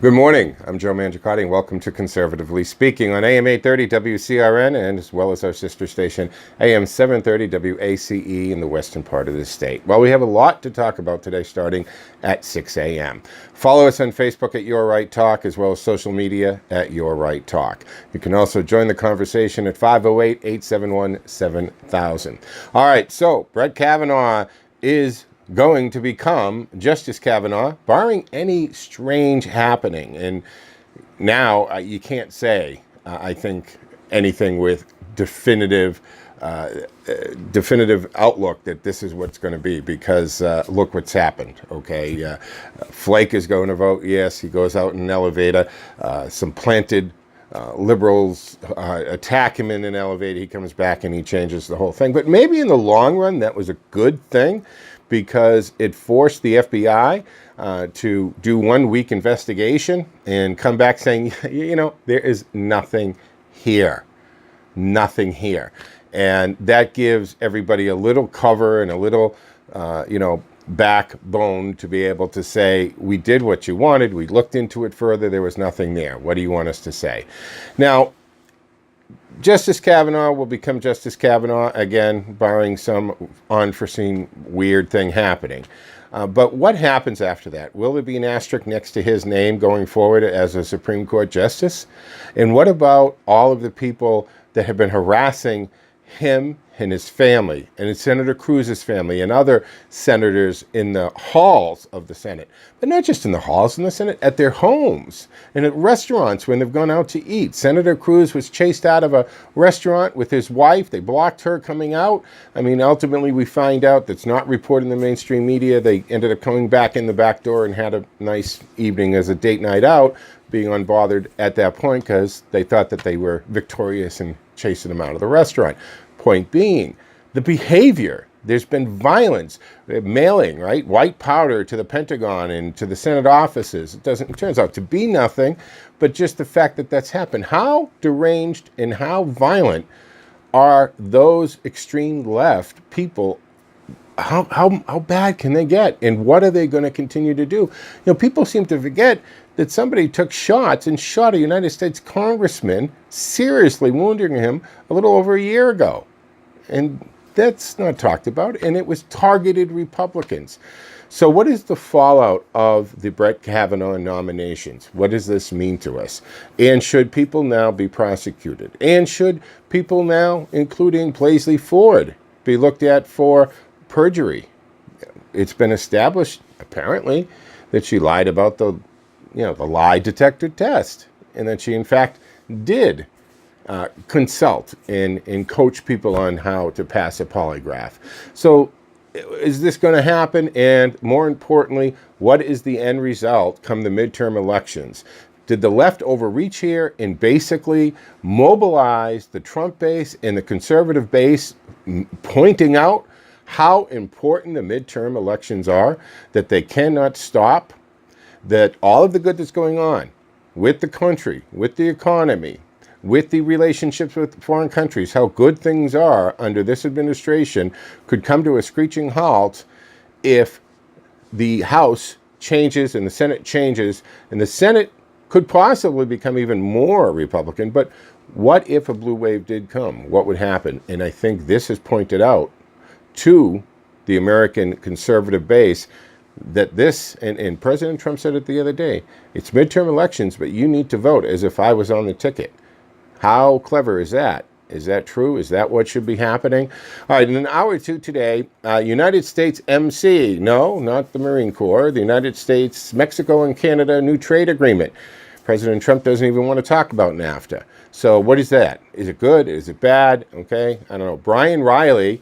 Good morning. I'm Joe Mangiacotti, and welcome to Conservatively Speaking on AM 830 WCRN, and as well as our sister station, AM 730 WACE in the western part of the state. Well, we have a lot to talk about today, starting at 6 a.m. Follow us on Facebook at Your Right Talk, as well as social media at Your Right Talk. You can also join the conversation at 508-871-7000. All right, so Brett Kavanaugh is going to become Justice Kavanaugh, barring any strange happening. And now you can't say, I think, anything with definitive outlook that this is what's going to be, because look what's happened. Okay, Flake is going to vote yes. He goes out in an elevator. Some planted liberals attack him in an elevator. He comes back and he changes the whole thing. But maybe in the long run, that was a good thing, because it forced the FBI to do 1 week investigation and come back saying, you know, there is nothing here. Nothing here. And that gives everybody a little cover and a little, backbone to be able to say, we did what you wanted. We looked into it further. There was nothing there. What do you want us to say? Now, Justice Kavanaugh will become Justice Kavanaugh again, barring some unforeseen weird thing happening. But what happens after that? Will there be an asterisk next to his name going forward as a Supreme Court justice? And what about all of the people that have been harassing him and his family, and Senator Cruz's family, and other senators in the halls of the Senate, but not just in the halls in the Senate, at their homes and at restaurants when they've gone out to eat? Senator Cruz was chased out of a restaurant with his wife. They blocked her coming out. I mean, ultimately we find out that's not reported in the mainstream media. They ended up coming back in the back door and had a nice evening as a date night out, being unbothered at that point because they thought that they were victorious in chasing them out of the restaurant. Point being, the behavior. There's been violence, mailing, right, white powder to the Pentagon and to the Senate offices. It turns out to be nothing, but just the fact that that's happened. How deranged and how violent are those extreme left people? How bad can they get? And what are they going to continue to do? You know, people seem to forget that somebody took shots and shot a United States congressman, seriously wounding him a little over a year ago. And that's not talked about. And it was targeted Republicans. So what is the fallout of the Brett Kavanaugh nominations? What does this mean to us? And should people now be prosecuted? And should people now, including Blaisley Ford, be looked at for perjury? It's been established, apparently, that she lied about the lie detector test, and that she, in fact, did consult and coach people on how to pass a polygraph. So is this going to happen? And more importantly, what is the end result come the midterm elections? Did the left overreach here and basically mobilize the Trump base and the conservative base, pointing out how important the midterm elections are, that they cannot stop, that all of the good that's going on with the country, with the economy, with the relationships with foreign countries, how good things are under this administration, could come to a screeching halt if the House changes and the Senate changes, and the Senate could possibly become even more Republican. But what if a blue wave did come? What would happen? And I think this is pointed out to the American conservative base, that this, and President Trump said it the other day, it's midterm elections, but you need to vote as if I was on the ticket. How clever is that? Is that true? Is that what should be happening? All right, in an hour or two today, United States MC, no, not the Marine Corps, the United States, Mexico, and Canada new trade agreement. President Trump doesn't even want to talk about NAFTA. So what is that? Is it good? Is it bad? Okay, I don't know. Brian Riley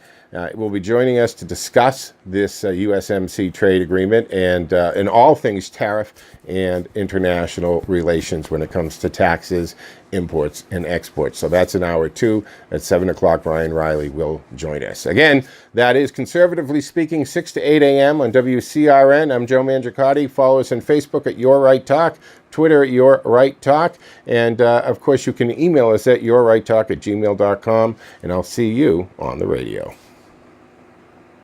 will be joining us to discuss this USMC trade agreement and all things tariff and international relations when it comes to taxes, imports, and exports. So that's an hour two. At 7 o'clock, Brian Riley will join us. Again, that is Conservatively Speaking, 6 to 8 a.m. on WCRN. I'm Joe Mangiacotti. Follow us on Facebook at Your Right Talk, Twitter at Your Right Talk, and of course you can email us at yourrighttalk@gmail.com, and I'll see you on the radio.